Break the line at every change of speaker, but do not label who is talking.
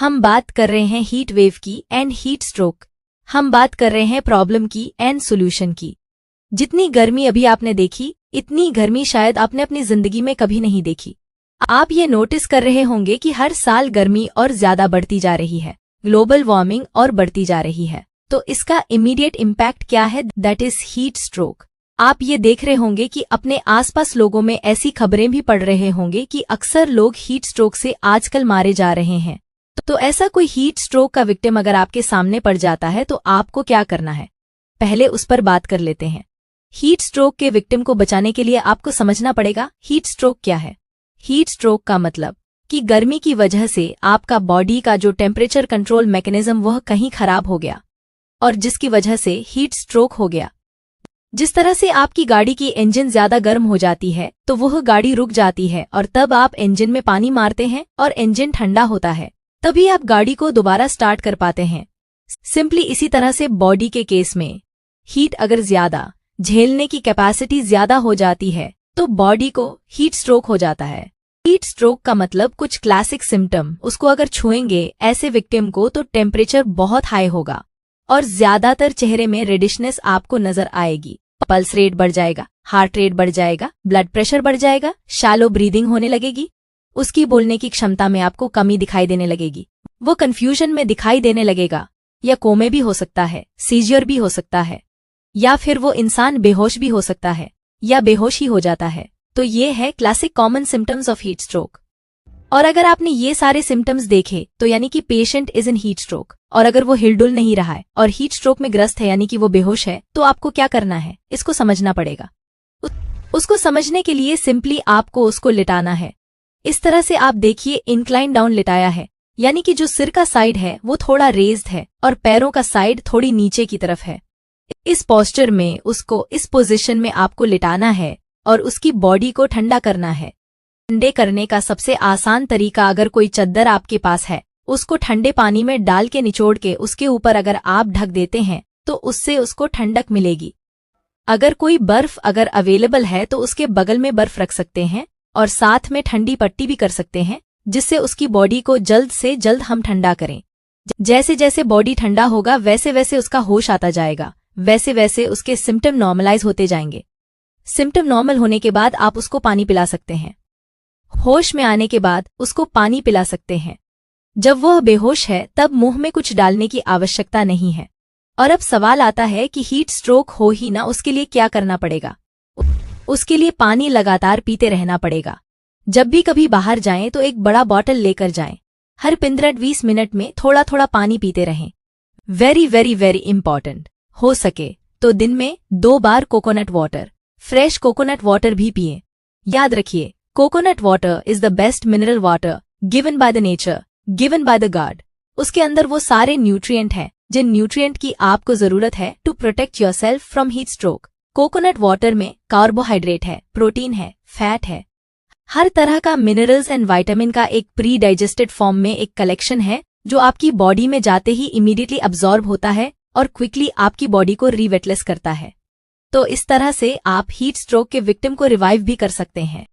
हम बात कर रहे हैं हीट वेव की एंड हीट स्ट्रोक। हम बात कर रहे हैं प्रॉब्लम की एंड सॉल्यूशन की। जितनी गर्मी अभी आपने देखी, इतनी गर्मी शायद आपने अपनी जिंदगी में कभी नहीं देखी। आप ये नोटिस कर रहे होंगे कि हर साल गर्मी और ज्यादा बढ़ती जा रही है, ग्लोबल वार्मिंग और बढ़ती जा रही है। तो इसका इमीडिएट इम्पैक्ट क्या है? That is heat stroke. आप ये देख रहे होंगे कि अपने आसपास लोगों में ऐसी खबरें भी पढ़ रहे होंगे कि अक्सर लोग हीट स्ट्रोक से आजकल मारे जा रहे हैं। तो ऐसा कोई हीट स्ट्रोक का विक्टिम अगर आपके सामने पड़ जाता है तो आपको क्या करना है, पहले उस पर बात कर लेते हैं। हीट स्ट्रोक के विक्टिम को बचाने के लिए आपको समझना पड़ेगा हीट स्ट्रोक क्या है। हीट स्ट्रोक का मतलब कि गर्मी की वजह से आपका बॉडी का जो टेम्परेचर कंट्रोल मैकेनिज्म वह कहीं खराब हो गया और जिसकी वजह से हीट स्ट्रोक हो गया। जिस तरह से आपकी गाड़ी की इंजन ज्यादा गर्म हो जाती है तो वह गाड़ी रुक जाती है और तब आप इंजन में पानी मारते हैं और इंजन ठंडा होता है, तभी आप गाड़ी को दोबारा स्टार्ट कर पाते हैं। सिंपली इसी तरह से बॉडी के केस में हीट अगर ज्यादा झेलने की कैपेसिटी ज्यादा हो जाती है तो बॉडी को हीट स्ट्रोक हो जाता है। हीट स्ट्रोक का मतलब कुछ क्लासिक सिम्टम, उसको अगर छुएंगे ऐसे विक्टिम को तो टेम्परेचर बहुत हाई होगा और ज्यादातर चेहरे में रेडिशनेस आपको नजर आएगी। पल्स रेट बढ़ जाएगा, हार्ट रेट बढ़ जाएगा, ब्लड प्रेशर बढ़ जाएगा, शैलो ब्रीदिंग होने लगेगी, उसकी बोलने की क्षमता में आपको कमी दिखाई देने लगेगी, वो कंफ्यूजन में दिखाई देने लगेगा, या कोमे भी हो सकता है, सीजियर भी हो सकता है, या फिर वो इंसान बेहोश भी हो सकता है या बेहोश ही हो जाता है। तो ये है classic common symptoms of heat stroke. और अगर आपने ये सारे सिम्टम्स देखे तो यानी कि patient is in heat stroke, और अगर वो हिलडुल नहीं रहा है और हीट स्ट्रोक में ग्रस्त है यानी कि वो बेहोश है, तो आपको क्या करना है, इसको समझना पड़ेगा। उसको समझने के लिए सिंपली आपको उसको लिटाना है। इस तरह से आप देखिए इंक्लाइन डाउन लिटाया है, यानी कि जो सिर का साइड है वो थोड़ा रेज्ड है और पैरों का साइड थोड़ी नीचे की तरफ है। इस पोस्चर में उसको इस पोजीशन में आपको लिटाना है और उसकी बॉडी को ठंडा करना है। ठंडे करने का सबसे आसान तरीका, अगर कोई चद्दर आपके पास है उसको ठंडे पानी में डाल के निचोड़ के उसके ऊपर अगर आप ढक देते हैं तो उससे उसको ठंडक मिलेगी। अगर कोई बर्फ अगर अवेलेबल है तो उसके बगल में बर्फ रख सकते हैं और साथ में ठंडी पट्टी भी कर सकते हैं, जिससे उसकी बॉडी को जल्द से जल्द हम ठंडा करें। जैसे जैसे बॉडी ठंडा होगा वैसे वैसे उसका होश आता जाएगा, वैसे वैसे उसके सिम्टम नॉर्मलाइज होते जाएंगे। सिम्टम नॉर्मल होने के बाद आप उसको पानी पिला सकते हैं। होश में आने के बाद उसको पानी पिला सकते हैं। जब वह बेहोश है तब मुंह में कुछ डालने की आवश्यकता नहीं है। और अब सवाल आता है कि हीट स्ट्रोक हो ही ना, उसके लिए क्या करना पड़ेगा? उसके लिए पानी लगातार पीते रहना पड़ेगा। जब भी कभी बाहर जाएं तो एक बड़ा बॉटल लेकर जाएं। हर 15-20 मिनट में थोड़ा थोड़ा पानी पीते रहें। वेरी वेरी वेरी इंपॉर्टेंट, हो सके तो दिन में 2 बार coconut water, fresh coconut water भी पिएं। याद रखिए, coconut water is the best mineral water given by the nature, given by the god. उसके अंदर वो सारे न्यूट्रिएंट हैं जिन न्यूट्रिएंट की आपको जरूरत है to protect yourself from heat stroke. Coconut water में कार्बोहाइड्रेट है, प्रोटीन है, फैट है, हर तरह का मिनरल्स एंड विटामिन का एक प्री डाइजेस्टेड फॉर्म में एक कलेक्शन है जो आपकी बॉडी में जाते ही इमीडिएटली अब्सॉर्ब होता है और क्विकली आपकी बॉडी को रीवेटलेस करता है। तो इस तरह से आप हीट स्ट्रोक के विक्टिम को रिवाइव भी कर सकते हैं।